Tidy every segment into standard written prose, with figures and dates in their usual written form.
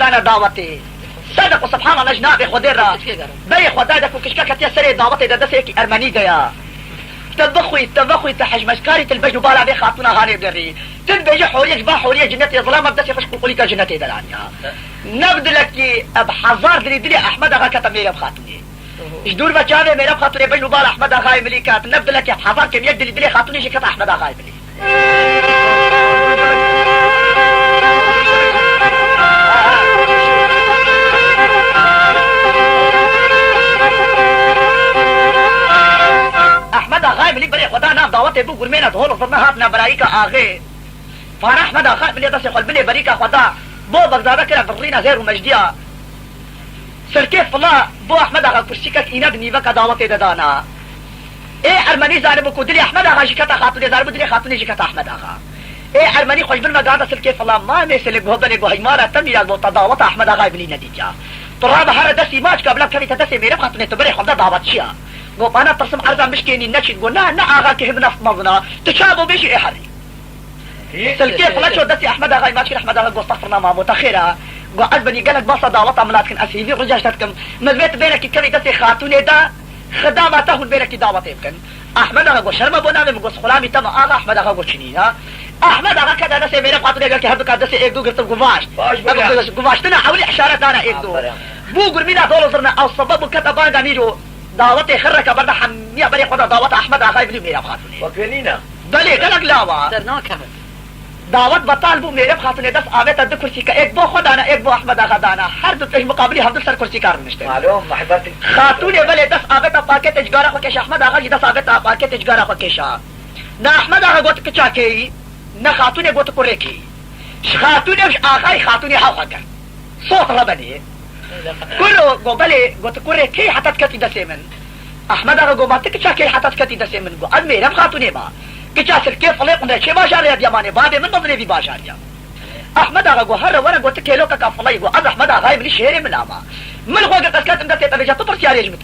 خدا نه دعوته صدق سبحان الله جناب خدا را بی خدا د کوکشکا کته سره دعوت د دسه کی ارمنی گیا تبخوي تحجمشكاري تلبج بالا بي خاتون هاني بدري تلبج حوريه جبا حوريه جنتي ظلام بدسي خش قولي جنتي دلانيا نبدلك بحذار دري احمد اغا كتب ميرا بخاتوني جدور بچاوي ميرا بخاتوني بج بالا احمد اغا مليكات نبدلك بحذار كم يدلي دلي خاتوني شكت احمد اغا ملي احمد آغای ملی بری خدا نام دعوت بو گرمینا دهول فرنا هاتنا برایی کا آغی فانا احمد آغای ملی دست خل بلی بری کا خدا بو بغداده کرا فررینا غیر و مجدیا سرکیف فلا بو احمد آغا کرسیکت اینا دنیوه کا دعوت دادانا ای ارمنی زاربو کو دلی احمد آغا شکتا خاتونی زاربو دلی خاتونی شکتا احمد آغا ای ارمنی خوش بن مگادا سرکیف فلا ما میسل گوهدن گو هیمارا تمیرا گو دعوت احمد آغای ملی ندیجا تراب هر دستی ماچ قبل کمی تدسی میرا خاتونی تو بری خدا دعوت شیا قو انا تصم عرضا مشكيني نشد قول نا اغا كهب نفط مظنا تشابه بيشي اي حري سلكي فلا شو دسي احمد اغا ماشكين احمد اغا قو استغفرنا ما متخيرا قو عزبني قالك باصة دعوطة ملاتكن اسيبي رجاشتكم مذبيت بينك كمي دسي خاتوني دا خداماتهن بينك دعوة يمكن احمد اغا قو شرمه بنامي قو سخلامي تم اغا احمد اغا قو شنيها احمد اغا كذا دسي ميرا خاتوني قال كهب كا دسي ايك دو قلت قفاش تنا حولي اشارات انا ايك دو بو قرمينا دولو صرنا او سبب كتبان دانيجو دعوت خرك برده حمية بري خدا دعوت احمد آغای بلی میرا خاتونی وكلينا بله گلک لاوا دعوت بطال بو میرا خاتونی دست آوه تا دو کرسی که ایک بو خدانا ایک بو احمد آغا دانا هر دو تش مقابلی هم دو سر کرسی کار نشته معلوم محبتك خاتونی بله دست آوه تا پاکت اجگارا خو کش احمد آغا دست آوه تا پاکت اجگارا خو کشا نا احمد آغا گوت کچا کی نا خاتونی گوت کوره کی خاتونی وش آغای خاتونی حاو خکر صوت ربنی كله قبلي قلت كوري كي حتى كتي دسيمن احمد اغا قومات كيشا كي حتى كتي دسيمن قو ادمي رم خاتوني ما كيشا سر كيف فليق نه شي باشار يا ديماني بابي من نظري في باشار يا احمد اغا قو هر ورا قلت كيلو كا فلي قو احمد اغا من شهري من اما من قو قلت كات اندت تبي تو برسي عليه جمت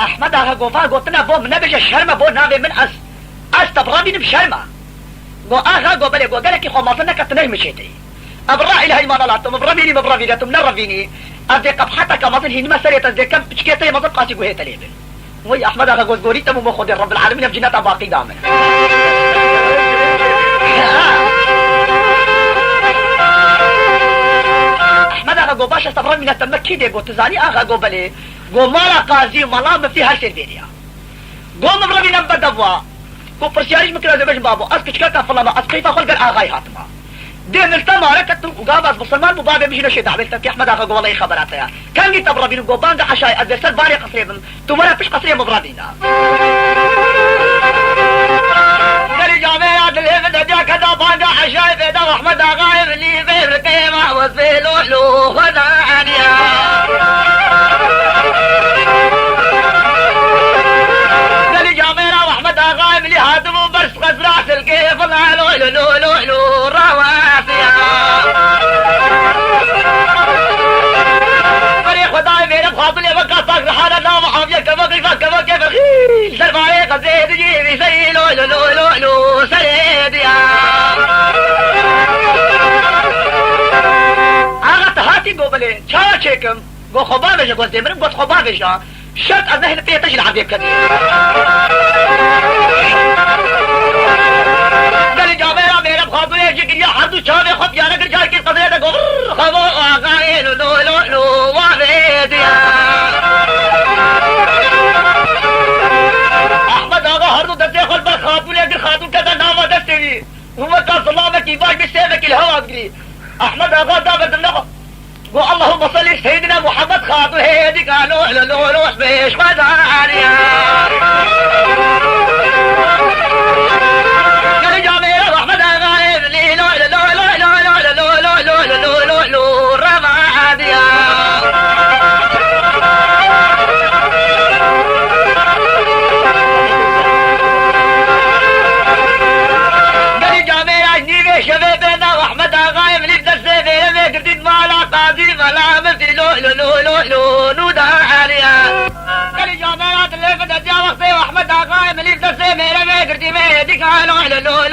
احمد اغا قوفا قوتنا بو من نبجه شرمه بو ناوي من اس تبرابين بشرمه قو اغا قو بلي قو قالك خو ماطنك تنه مشيتي ابرا الى هاي ما طلعتم مبرميني مبرمينتم نرفيني ادي قبحتك ماطن هي ما سريت ادي كم بشكيتي ما قاسي قو هي تليبل وي احمد اغا قو غوريتم مو خد رب العالمين بجنات باقي دامن احمد اغا قو باشا استبرا من التمكي دي قو تزاني اغا قو بلي قو مالا قاضي ملام في هالسيرفيريا قو مبرمين بدوا کو پرسیاریش مکرا زبش بابو اس کچکا کا فلما اس کیفا خلق اغای حاتما دي نلتما ركت وقابس مسلمان مبابه مش نشي دعوه تك احمد اغا والله خبرات يا كان جيت ابربين قوبان عشاي ادرسل باري قصريبن تمرا فيش قصريه مبربينا قال جامع عدل من دجا كذا بانغا عشاي بيد احمد اغا اللي غير قيمه وزلولو خدانيا لي هادمو برس غزراس الكيف لا لو لو لو لو رواسيا فري خداي ميرا خاطلي بقى صاق حالة لا محافية كما كيف خيل سرفاي قزيد جيبي سي لو لو لو لو لو سريد يا اغت هاتي قبلي چا چيكم قو خبابش قو زمرم قو خبابش شرط الذهن بيتش العبيب كثير قال جابيرا ميرا بخاطر يجي يا حد شاب خد يا نقر جاي كي قضيه ده قبر خبو اغاين لو لو لو وافيد يا احمد اغا هردو دسي خل بالخاتون يقر خاتون كذا ناما دستي هو كان صلابك يباش بسيفك الهوا بقري احمد اغا دابت النغم اللهم صل سيدنا محمد خاطر هيدي قالوا لو لو لو بيش خدانيا قال جامع احمد غايب لي لو لو لو لو لو لو لو لو لو لو رماديا احمد آغا من الدسة بيرمي قردين مالا قاضي مالا مثل لو لو لو لو لو نودا عالية قال جامعات اللي في الدجا وقتي واحمد آغا من الدسة بيرمي قردين ميديك لو لو لو